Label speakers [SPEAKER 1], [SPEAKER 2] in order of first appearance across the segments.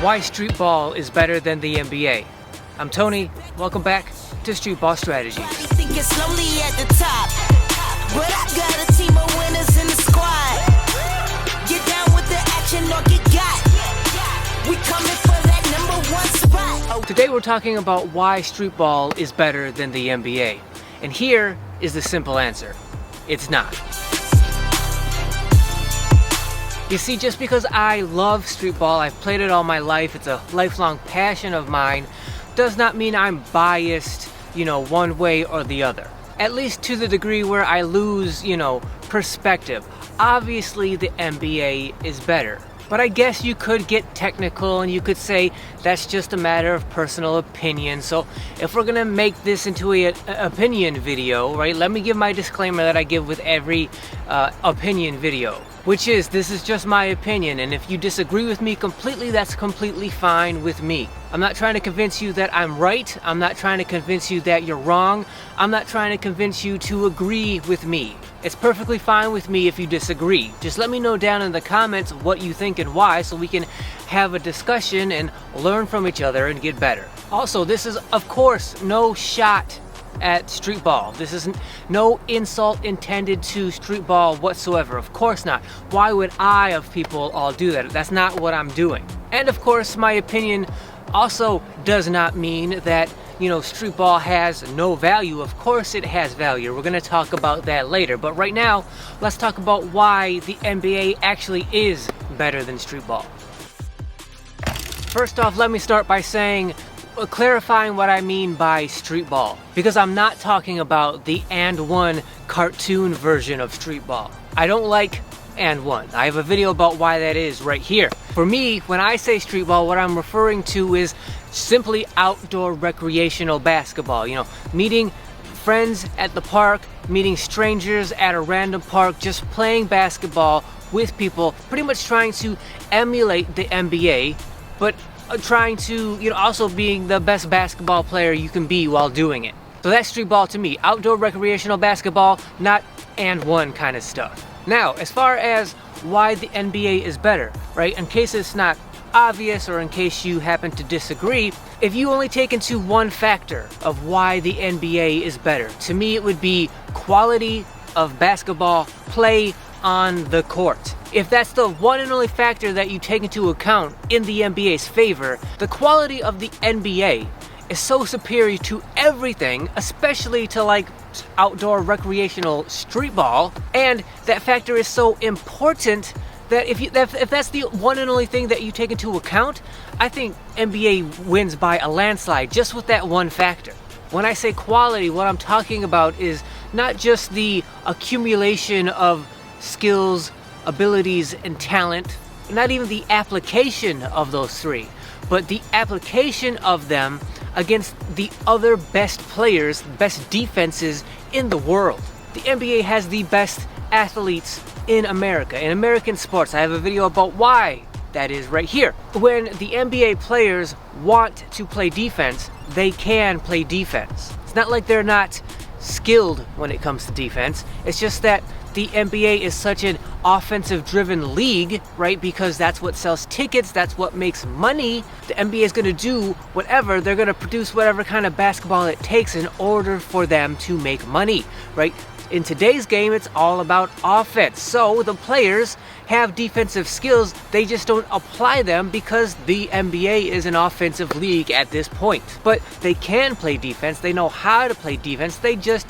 [SPEAKER 1] Why Streetball is better than the NBA. I'm Tony, welcome back to Streetball Strategies.
[SPEAKER 2] Think it's lonely at the top, but I got a team of winners in the squad. Get down with the action or get got. We coming for that #1 spot.
[SPEAKER 1] Today we're talking about why Streetball is better than the NBA. And here is the simple answer. It's not. You see, just because I love Streetball, I've played it all my life, it's a lifelong passion of mine, does not mean I'm biased, one way or the other. At least to the degree where I lose, perspective. Obviously the NBA is better. But I guess you could get technical and you could say that's just a matter of personal opinion. So if we're gonna make this into an opinion video, right, let me give my disclaimer that I give with every opinion video, which is this is just my opinion, and if you disagree with me completely, that's completely fine with me. I'm not trying to convince you that I'm right. I'm not trying to convince you that you're wrong. I'm not trying to convince you to agree with me. It's perfectly fine with me if you disagree. Just let me know down in the comments what you think and why, so we can have a discussion and learn from each other and get better. Also, this is, of course, no shot at Streetball. This is no insult intended to Streetball whatsoever. Of course not. Why would I, of people, all do that? That's not what I'm doing. And of course, my opinion also does not mean that Streetball has no value. Of course it has value. We're going to talk about that later. But right now, let's talk about why the NBA actually is better than Streetball. First off, let me start by clarifying what I mean by Streetball. Because I'm not talking about the And One cartoon version of Streetball. I don't like And One. I have a video about why that is right here. For me, when I say Streetball, what I'm referring to is simply outdoor recreational basketball. Meeting friends at the park, meeting strangers at a random park, just playing basketball with people, pretty much trying to emulate the NBA, but trying to, also being the best basketball player you can be while doing it. So that's Streetball to me. Outdoor recreational basketball, not And One kind of stuff. Now, as far as why the NBA is better, right? In case it's not obvious or in case you happen to disagree, if you only take into one factor of why the NBA is better, to me it would be quality of basketball play on the court. If that's the one and only factor that you take into account in the NBA's favor, the quality of the NBA is so superior to everything, especially to outdoor recreational streetball, and that factor is so important that if that's the one and only thing that you take into account, I think NBA wins by a landslide just with that one factor. When I say quality, what I'm talking about is not just the accumulation of skills, abilities, and talent, not even the application of those three, but the application of them against the other best players, best defenses in the world. The NBA has the best athletes in America, in American sports. I have a video about why that is right here. When the NBA players want to play defense, they can play defense. It's not like they're not skilled when it comes to defense. It's just that the NBA is such an offensive-driven league, right? Because that's what sells tickets, that's what makes money. The NBA is going to do whatever, they're going to produce whatever kind of basketball it takes in order for them to make money, right? In today's game, it's all about offense. So the players have defensive skills, they just don't apply them because the NBA is an offensive league at this point. But they can play defense, they know how to play defense, they just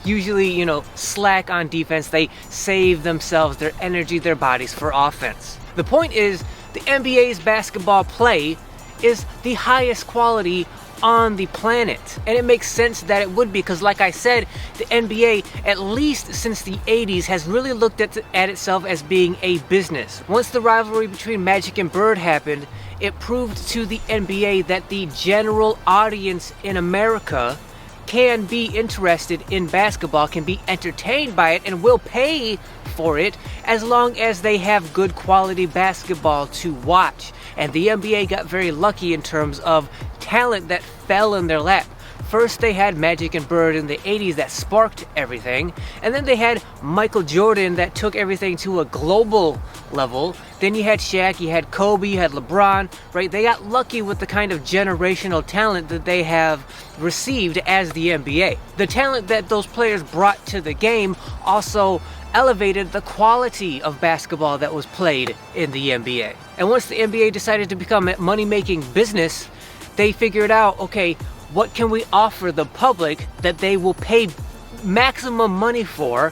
[SPEAKER 1] usually, slack on defense, they save themselves, their energy, their bodies for offense. The point is, the NBA's basketball play is the highest quality on the planet, and it makes sense that it would be, because like I said, the NBA, at least since the 80s, has really looked at itself as being a business. Once the rivalry between Magic and Bird happened, it proved to the NBA that the general audience in America can be interested in basketball, can be entertained by it, and will pay for it as long as they have good quality basketball to watch. And the NBA got very lucky in terms of talent that fell in their lap. First they had Magic and Bird in the 80s that sparked everything, and then they had Michael Jordan that took everything to a global level. Then you had Shaq, you had Kobe, you had LeBron, right? They got lucky with the kind of generational talent that they have received as the NBA. The talent that those players brought to the game also elevated the quality of basketball that was played in the NBA. And once the NBA decided to become a money-making business, they figured out, okay, what can we offer the public that they will pay maximum money for,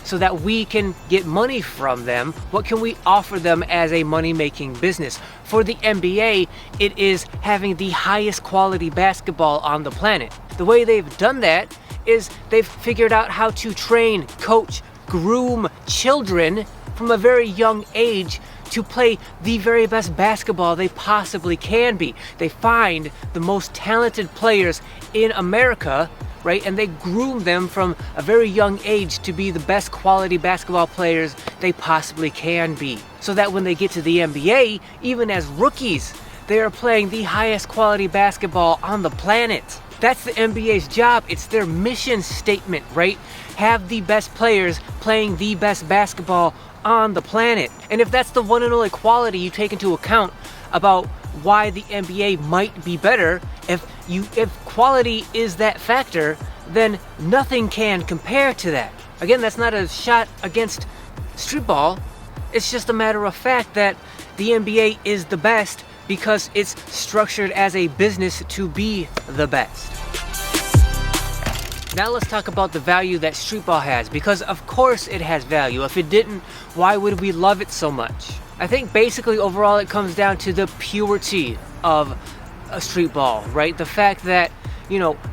[SPEAKER 1] so that we can get money from them? What can we offer them as a money-making business? For the NBA, it is having the highest quality basketball on the planet. The way they've done that is they've figured out how to train, coach, groom children from a very young age to play the very best basketball they possibly can be. They find the most talented players in America, right? And they groom them from a very young age to be the best quality basketball players they possibly can be. So that when they get to the NBA, even as rookies, they are playing the highest quality basketball on the planet. That's the NBA's job. It's their mission statement, right? Have the best players playing the best basketball on the planet. And if that's the one and only quality you take into account about why the NBA might be better, if quality is that factor, then nothing can compare to that. Again, that's not a shot against streetball. It's just a matter of fact that the NBA is the best because it's structured as a business to be the best. Now let's talk about the value that streetball has, because of course it has value. If it didn't, why would we love it so much? I think basically overall it comes down to the purity of a streetball, right? The fact that,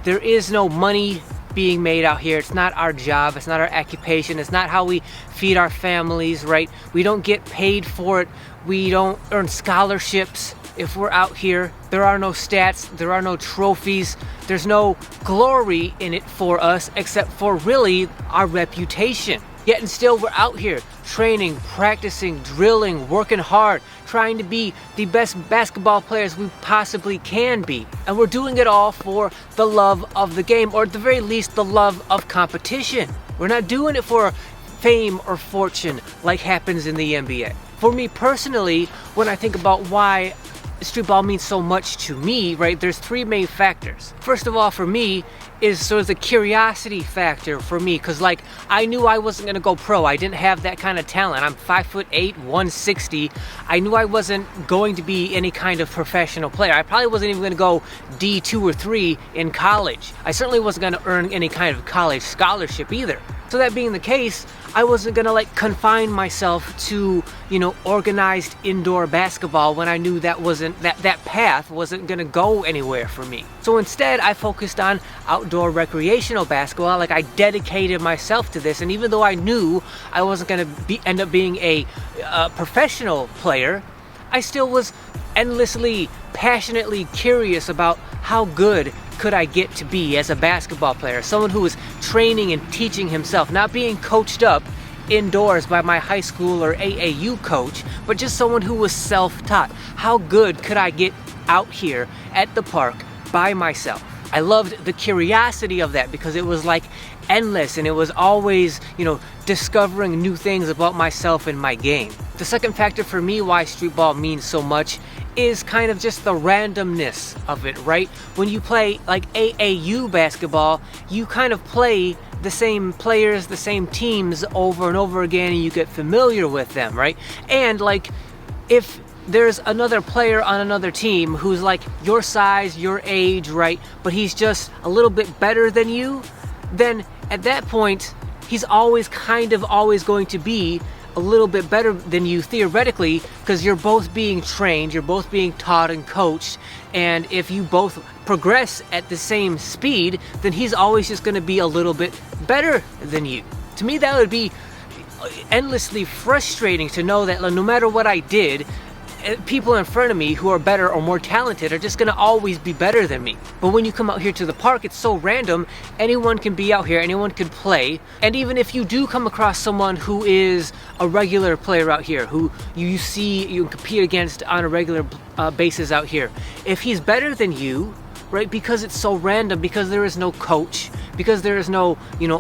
[SPEAKER 1] there is no money being made out here. It's not our job. It's not our occupation. It's not how we feed our families, right? We don't get paid for it. We don't earn scholarships if we're out here. There are no stats. There are no trophies. There's no glory in it for us except for really our reputation. Yet and still we're out here training, practicing, drilling, working hard, trying to be the best basketball players we possibly can be. And we're doing it all for the love of the game, or at the very least, the love of competition. We're not doing it for fame or fortune like happens in the NBA. For me personally, when I think about why streetball means so much to me, right, there's three main factors. First of all, for me, is sort of the curiosity factor for me, because I knew I wasn't going to go pro. I didn't have that kind of talent. I'm 5'8", 160. I knew I wasn't going to be any kind of professional player. I probably wasn't even going to go D2 or 3 in college. I certainly wasn't going to earn any kind of college scholarship either. So that being the case, I wasn't gonna confine myself to, organized indoor basketball when I knew that path wasn't gonna go anywhere for me. So instead, I focused on outdoor recreational basketball. I dedicated myself to this, and even though I knew I wasn't gonna end up being a professional player, I still was endlessly, passionately curious about how good could I get to be as a basketball player, someone who was training and teaching himself, not being coached up indoors by my high school or AAU coach, but just someone who was self-taught. How good could I get out here at the park by myself? I loved the curiosity of that because it was endless, and it was always, discovering new things about myself and my game. The second factor for me why streetball means so much is kind of just the randomness of it, right? When you play AAU basketball, you kind of play the same players, the same teams over and over again, and you get familiar with them, right? And if there's another player on another team who's your size, your age, right, but he's just a little bit better than you, then at that point, he's always going to be a little bit better than you theoretically, because you're both being trained, you're both being taught and coached, and if you both progress at the same speed, then he's always just going to be a little bit better than you. To me, that would be endlessly frustrating to know that no matter what I did, people in front of me who are better or more talented are just going to always be better than me. But when you come out here to the park, it's so random. Anyone can be out here, anyone can play. And even if you do come across someone who is a regular player out here, who you compete against on a regular bases out here. If he's better than you, right, because it's so random, because there is no coach, because there is no,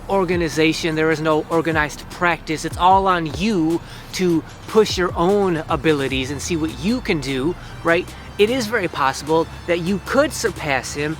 [SPEAKER 1] organization, there is no organized practice, it's all on you to push your own abilities and see what you can do, right? It is very possible that you could surpass him.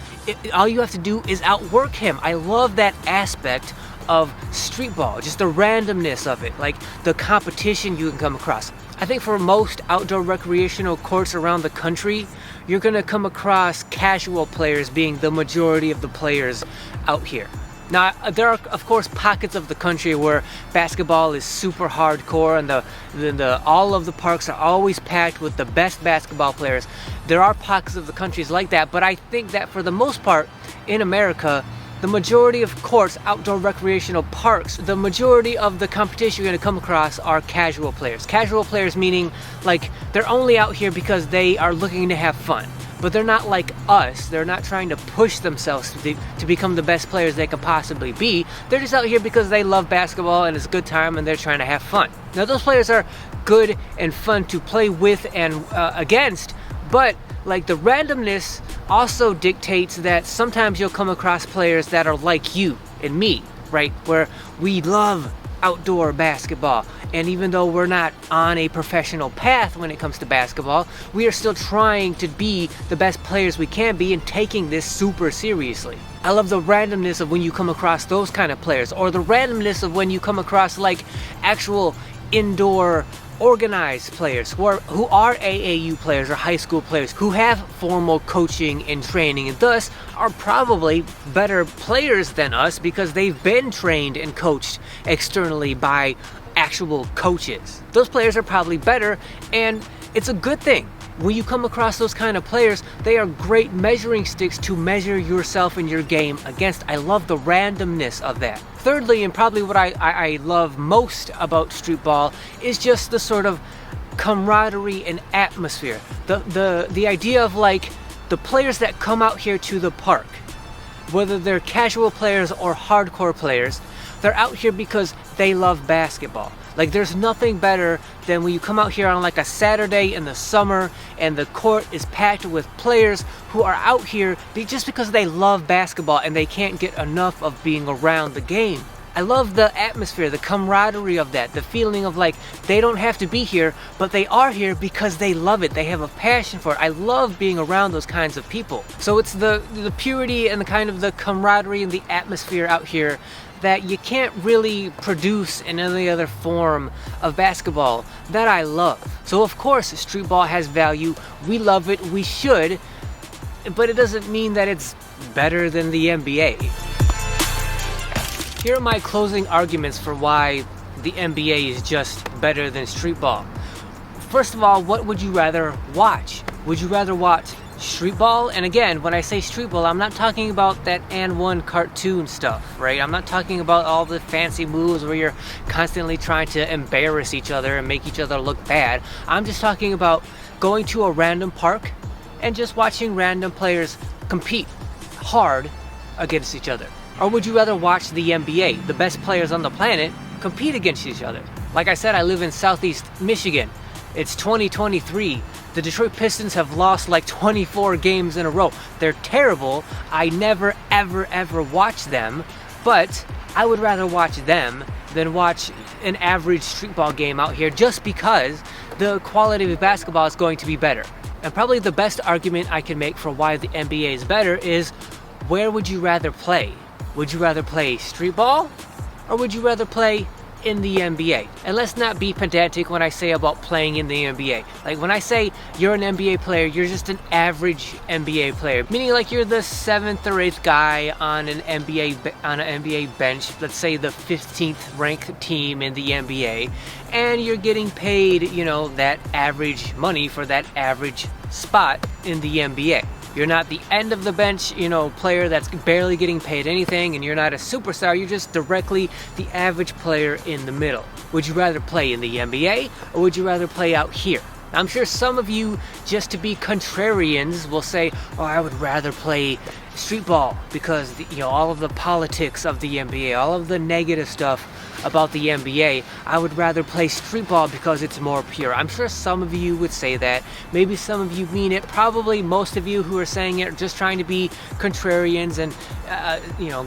[SPEAKER 1] All you have to do is outwork him. I love that aspect of streetball, just the randomness of it, like the competition you can come across. I think for most outdoor recreational courts around the country, you're gonna come across casual players being the majority of the players out here. Now, there are, of course, pockets of the country where basketball is super hardcore and all of the parks are always packed with the best basketball players. There are pockets of the countries like that, but I think that for the most part in America, the majority of courts, outdoor recreational parks, the majority of the competition you're going to come across are casual players. Casual players meaning like they're only out here because they are looking to have fun. But they're not like us. They're not trying to push themselves to become the best players they could possibly be. They're just out here because they love basketball and it's a good time and they're trying to have fun. Now those players are good and fun to play with and against, but like the randomness also dictates that sometimes you'll come across players that are like you and me, right? Where we love outdoor basketball. And even though we're not on a professional path when it comes to basketball, we are still trying to be the best players we can be and taking this super seriously. I love the randomness of when you come across those kind of players, or the randomness of when you come across like actual indoor organized players who are AAU players or high school players who have formal coaching and training and thus are probably better players than us because they've been trained and coached externally by actual coaches. Those players are probably better, and it's a good thing. When you come across those kind of players, they are great measuring sticks to measure yourself and your game against. I love the randomness of that. Thirdly, and probably what I love most about streetball, is just the sort of camaraderie and atmosphere. The idea of like the players that come out here to the park, whether they're casual players or hardcore players, they're out here because they love basketball. Like there's nothing better than when you come out here on like a Saturday in the summer and the court is packed with players who are out here just because they love basketball and they can't get enough of being around the game. I love the atmosphere, the camaraderie of that, the feeling of like they don't have to be here, but they are here because they love it. They have a passion for it. I love being around those kinds of people. So it's the purity and the kind of the camaraderie and the atmosphere out here that you can't really produce in any other form of basketball that I love. So of course, streetball has value. We love it, we should, but it doesn't mean that it's better than the NBA. Here are my closing arguments for why the NBA is just better than streetball. First of all, what would you rather watch? Would you rather watch streetball? And again, when I say streetball, I'm not talking about that and one cartoon stuff, right? I'm not talking about all the fancy moves where you're constantly trying to embarrass each other and make each other look bad. I'm just talking about going to a random park and just watching random players compete hard against each other. Or would you rather watch the NBA, the best players on the planet, compete against each other? Like I said, I live in Southeast Michigan. It's 2023. The Detroit Pistons have lost like 24 games in a row. They're terrible. I never, ever watch them, but I would rather watch them than watch an average streetball game out here just because the quality of basketball is going to be better. And probably the best argument I can make for why the NBA is better is, where would you rather play? Would you rather play streetball or would you rather play in the NBA? And let's not be pedantic when I say about playing in the NBA. Like when I say you're an NBA player, you're just an average NBA player, meaning like you're the 7th or 8th guy on an NBA bench, let's say the 15th ranked team in the NBA, and you're getting paid, that average money for that average spot in the NBA. You're not the end of the bench, player that's barely getting paid anything, and you're not a superstar. You're just directly the average player in the middle. Would you rather play in the NBA or would you rather play out here? I'm sure some of you, just to be contrarians, will say, oh, I would rather play Streetball because all of the politics of the NBA, all of the negative stuff about the NBA, I would rather play Streetball because it's more pure. I'm sure some of you would say that. Maybe some of you mean it. Probably most of you who are saying it are just trying to be contrarians and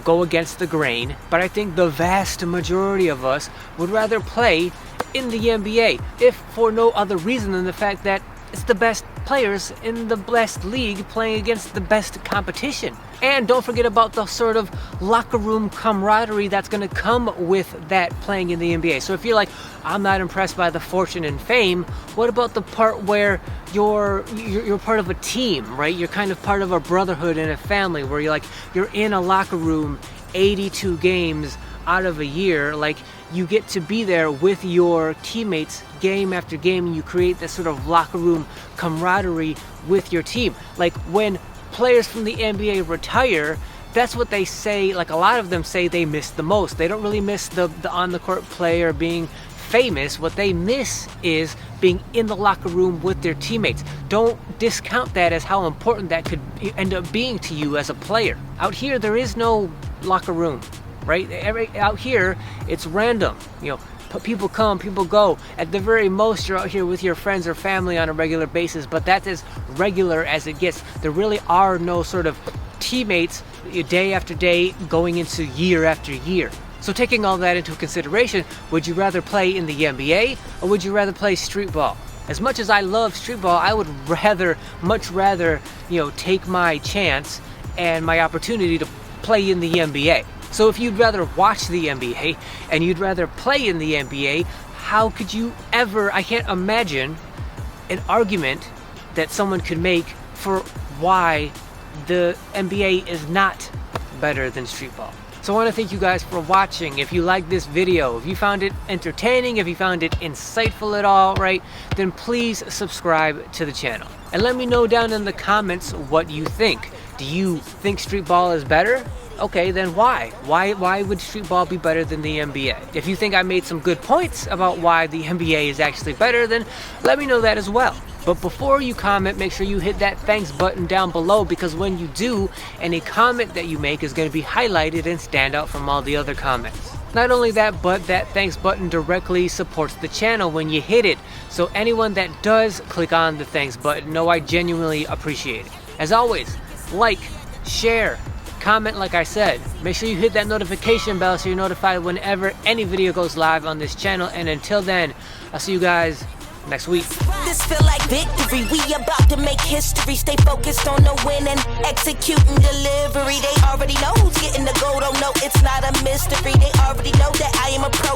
[SPEAKER 1] go against the grain. But I think the vast majority of us would rather play in the NBA, if for no other reason than the fact that it's the best players in the best league playing against the best competition. And don't forget about the sort of locker room camaraderie that's going to come with that playing in the NBA. So if you're like, I'm not impressed by the fortune and fame, what about the part where you're part of a team, right? You're kind of part of a brotherhood and a family where you're in a locker room 82 games out of a year. Like, you get to be there with your teammates game after game, and you create this sort of locker room camaraderie with your team. Like, when players from the NBA retire, that's what they say. Like, a lot of them say they miss the most. They don't really miss the on-the-court play or being famous. What they miss is being in the locker room with their teammates. Don't discount that as how important that could end up being to you as a player. Out here, there is no locker room, right? Out here, it's random. People come, people go. At the very most, you're out here with your friends or family on a regular basis, but that's as regular as it gets. There really are no sort of teammates day after day going into year after year. So taking all that into consideration, would you rather play in the NBA or would you rather play Streetball? As much as I love Streetball, I would much rather, take my chance and my opportunity to play in the NBA. So if you'd rather watch the NBA and you'd rather play in the NBA, how could you ever, I can't imagine an argument that someone could make for why the NBA is not better than Streetball. So I want to thank you guys for watching. If you liked this video, if you found it entertaining, if you found it insightful at all, right, then please subscribe to the channel. And let me know down in the comments what you think. Do you think Streetball is better? Okay, then why? Why would Streetball be better than the NBA? If you think I made some good points about why the NBA is actually better, then let me know that as well. But before you comment, make sure you hit that thanks button down below, because when you do, any comment that you make is going to be highlighted and stand out from all the other comments. Not only that, but that thanks button directly supports the channel when you hit it. So anyone that does click on the thanks button, know I genuinely appreciate it. As always, like, share, comment like I said. Make sure you hit that notification bell so you're notified whenever any video goes live on this channel. And until then, I'll see you guys next week.
[SPEAKER 2] This feel like victory. We about to make history. Stay focused on the win and executing delivery. They already know who's getting the gold. Oh no, it's not a mystery. They already know that I am a pro.